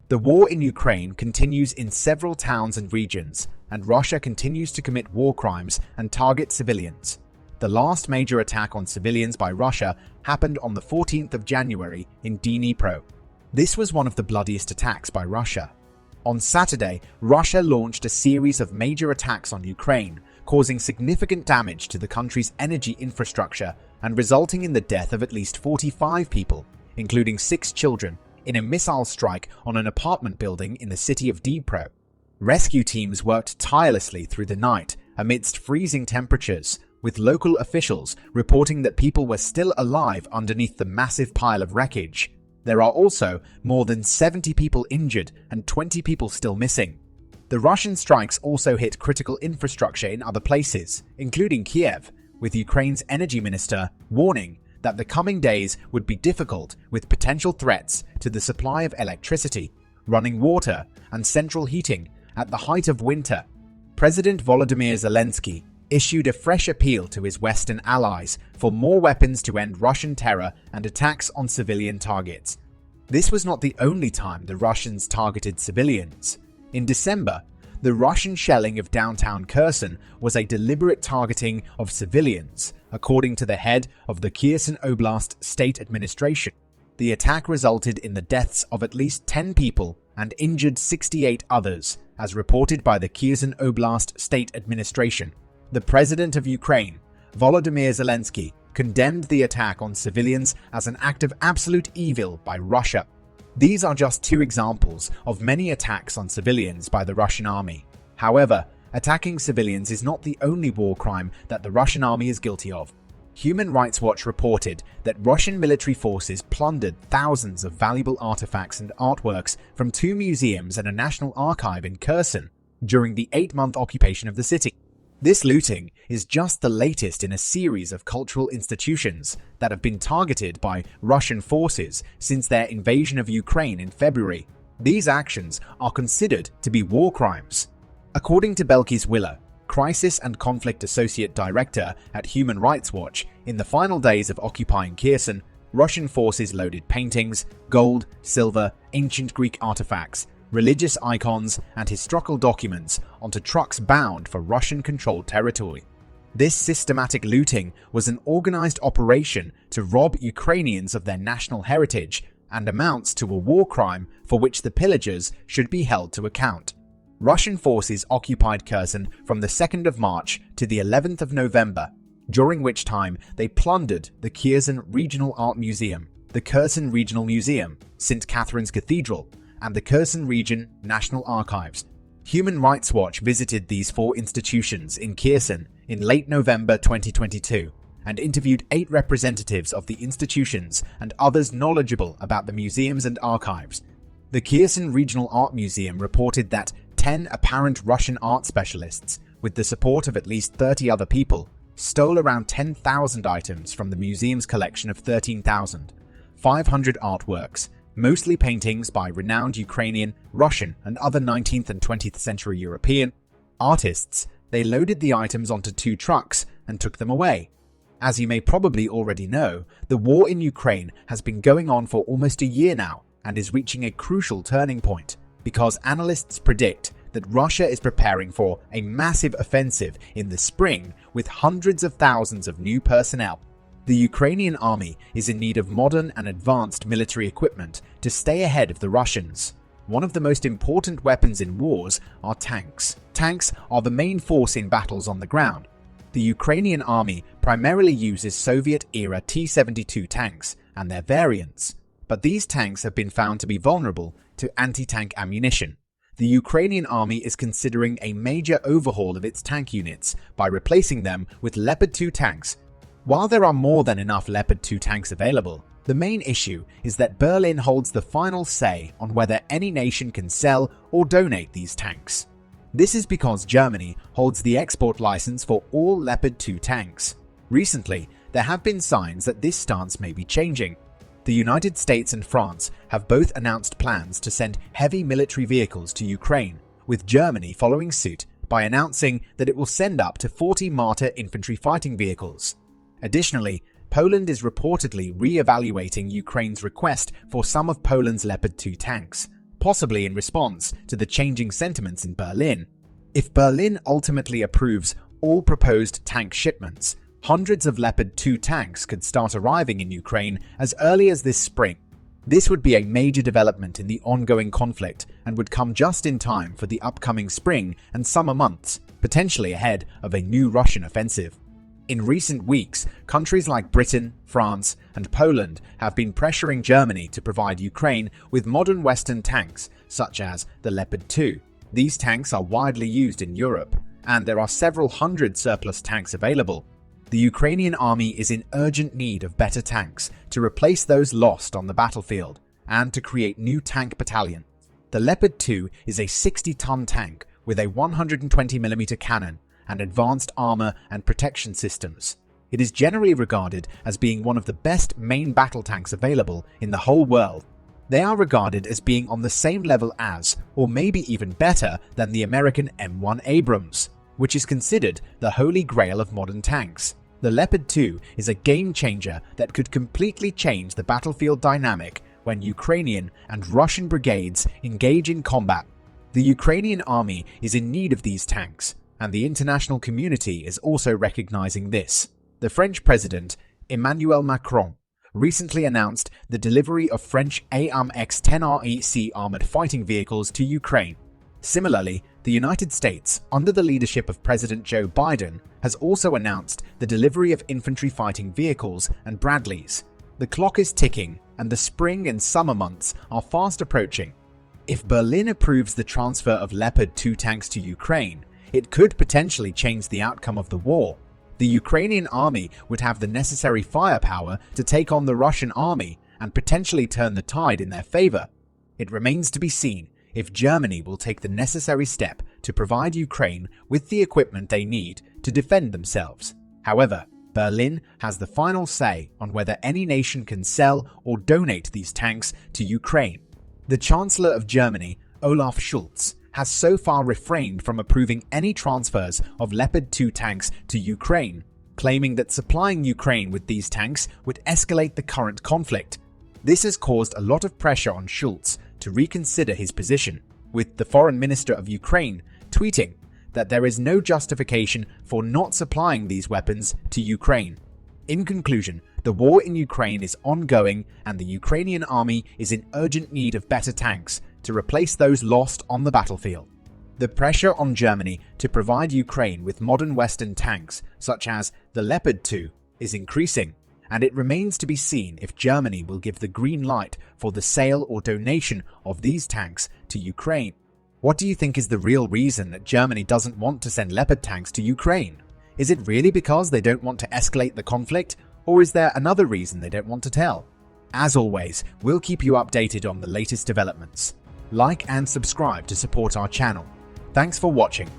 The war in Ukraine continues in several towns and regions, and Russia continues to commit war crimes and target civilians. The last major attack on civilians by Russia happened on the 14th of January in Dnipro. This was one of the bloodiest attacks by Russia. On Saturday, Russia launched a series of major attacks on Ukraine, causing significant damage to the country's energy infrastructure and resulting in the death of at least 45 people, including 6 children, in a missile strike on an apartment building in the city of Dnipro. Rescue teams worked tirelessly through the night amidst freezing temperatures, with local officials reporting that people were still alive underneath the massive pile of wreckage. There are also more than 70 people injured and 20 people still missing. The Russian strikes also hit critical infrastructure in other places, including Kiev, with Ukraine's energy minister warning that the coming days would be difficult with potential threats to the supply of electricity, running water, and central heating at the height of winter. President Volodymyr Zelensky issued a fresh appeal to his Western allies for more weapons to end Russian terror and attacks on civilian targets. This was not the only time the Russians targeted civilians. In December, the Russian shelling of downtown Kherson was a deliberate targeting of civilians, according to the head of the Kherson Oblast State Administration. The attack resulted in the deaths of at least 10 people and injured 68 others, as reported by the Kherson Oblast State Administration. The president of Ukraine, Volodymyr Zelensky, condemned the attack on civilians as an act of absolute evil by Russia. These are just 2 examples of many attacks on civilians by the Russian army. However, attacking civilians is not the only war crime that the Russian army is guilty of. Human Rights Watch reported that Russian military forces plundered thousands of valuable artifacts and artworks from 2 museums and a national archive in Kherson during the 8-month occupation of the city. This looting is just the latest in a series of cultural institutions that have been targeted by Russian forces since their invasion of Ukraine in February. These actions are considered to be war crimes. According to Belkis Willer, Crisis and Conflict Associate Director at Human Rights Watch, in the final days of occupying Kherson, Russian forces loaded paintings, gold, silver, ancient Greek artifacts, religious icons, and historical documents onto trucks bound for Russian-controlled territory. This systematic looting was an organized operation to rob Ukrainians of their national heritage and amounts to a war crime for which the pillagers should be held to account. Russian forces occupied Kherson from the 2nd of March to the 11th of November, during which time they plundered the Kherson Regional Art Museum, the Kherson Regional Museum, St. Catherine's Cathedral, and the Kherson Region National Archives. Human Rights Watch visited these 4 institutions in Kherson in late November 2022 and interviewed 8 representatives of the institutions and others knowledgeable about the museums and archives. The Kherson Regional Art Museum reported that 10 apparent Russian art specialists, with the support of at least 30 other people, stole around 10,000 items from the museum's collection of 13,500 artworks, mostly paintings by renowned Ukrainian, Russian, and other 19th and 20th century European artists. They loaded the items onto 2 trucks and took them away. As you may probably already know, the war in Ukraine has been going on for almost a year now and is reaching a crucial turning point, because analysts predict that Russia is preparing for a massive offensive in the spring with hundreds of thousands of new personnel. The Ukrainian army is in need of modern and advanced military equipment to stay ahead of the Russians. One of the most important weapons in wars are tanks. Tanks are the main force in battles on the ground. The Ukrainian army primarily uses Soviet-era T-72 tanks and their variants, but these tanks have been found to be vulnerable to anti-tank ammunition. The Ukrainian army is considering a major overhaul of its tank units by replacing them with Leopard 2 tanks. While there are more than enough Leopard 2 tanks available, the main issue is that Berlin holds the final say on whether any nation can sell or donate these tanks. This is because Germany holds the export license for all Leopard 2 tanks. Recently, there have been signs that this stance may be changing. The United States and France have both announced plans to send heavy military vehicles to Ukraine, with Germany following suit by announcing that it will send up to 40 Marder infantry fighting vehicles. Additionally, Poland is reportedly re-evaluating Ukraine's request for some of Poland's Leopard 2 tanks. possibly in response to the changing sentiments in Berlin. If Berlin ultimately approves all proposed tank shipments, hundreds of Leopard 2 tanks could start arriving in Ukraine as early as this spring. This would be a major development in the ongoing conflict and would come just in time for the upcoming spring and summer months, potentially ahead of a new Russian offensive. In recent weeks, countries like Britain, France, and Poland have been pressuring Germany to provide Ukraine with modern Western tanks, such as the Leopard 2. These tanks are widely used in Europe, and there are several hundred surplus tanks available. The Ukrainian army is in urgent need of better tanks to replace those lost on the battlefield and to create new tank battalions. The Leopard 2 is a 60-ton tank with a 120mm cannon and advanced armor and protection systems. It is generally regarded as being one of the best main battle tanks available in the whole world. They are regarded as being on the same level as, or maybe even better than, the American M1 Abrams, which is considered the holy grail of modern tanks. The Leopard 2 is a game changer that could completely change the battlefield dynamic when Ukrainian and Russian brigades engage in combat. The Ukrainian army is in need of these tanks, and the international community is also recognizing this. The French President, Emmanuel Macron, recently announced the delivery of French AMX-10REC armored fighting vehicles to Ukraine. Similarly, the United States, under the leadership of President Joe Biden, has also announced the delivery of infantry fighting vehicles and Bradleys. The clock is ticking, and the spring and summer months are fast approaching. If Berlin approves the transfer of Leopard 2 tanks to Ukraine, it could potentially change the outcome of the war. The Ukrainian army would have the necessary firepower to take on the Russian army and potentially turn the tide in their favor. It remains to be seen if Germany will take the necessary step to provide Ukraine with the equipment they need to defend themselves. However, Berlin has the final say on whether any nation can sell or donate these tanks to Ukraine. The Chancellor of Germany, Olaf Scholz, has so far refrained from approving any transfers of Leopard 2 tanks to Ukraine, claiming that supplying Ukraine with these tanks would escalate the current conflict. This has caused a lot of pressure on Scholz to reconsider his position, with the Foreign Minister of Ukraine tweeting that there is no justification for not supplying these weapons to Ukraine. In conclusion, the war in Ukraine is ongoing, and the Ukrainian army is in urgent need of better tanks to replace those lost on the battlefield. The pressure on Germany to provide Ukraine with modern Western tanks, such as the Leopard 2, is increasing, and it remains to be seen if Germany will give the green light for the sale or donation of these tanks to Ukraine. What do you think is the real reason that Germany doesn't want to send Leopard tanks to Ukraine? Is it really because they don't want to escalate the conflict, or is there another reason they don't want to tell? As always, we'll keep you updated on the latest developments. Like and subscribe to support our channel. Thanks for watching.